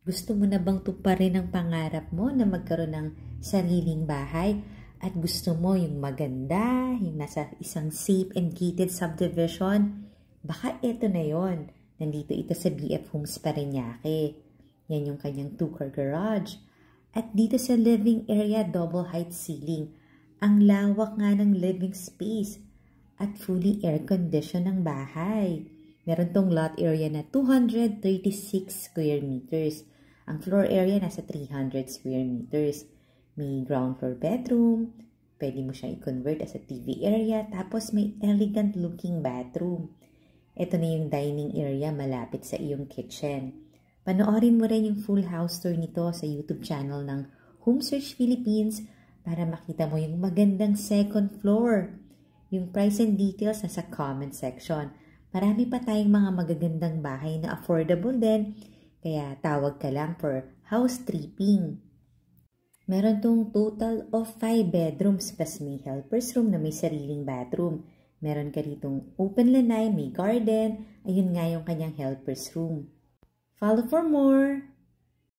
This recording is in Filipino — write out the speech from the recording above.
Gusto mo na bang tuparin ang pangarap mo na magkaroon ng sariling bahay? At gusto mo yung maganda, yung nasa isang safe and gated subdivision? Baka ito na yon. Nandito ito sa BF Homes Parañaque. Yan yung kanyang 2-car garage. At dito sa living area, double height ceiling. Ang lawak nga ng living space at fully air-conditioned ang bahay. Meron tong lot area na 236 square meters. Ang floor area nasa 300 square meters. May ground floor bedroom. Pwede mo siyang i-convert as a TV area. Tapos may elegant looking bathroom. Ito na yung dining area malapit sa iyong kitchen. Panoorin mo rin yung full house tour nito sa YouTube channel ng Home Search Philippines para makita mo yung magandang second floor. Yung price and details nasa comment section. Marami pa tayong mga magagandang bahay na affordable din, kaya tawag ka lang for house tripping. Meron tong total of 5 bedrooms plus may helper's room na may sariling bathroom. Meron ka ditong open lanay, may garden, ayun nga yung kanyang helper's room. Follow for more!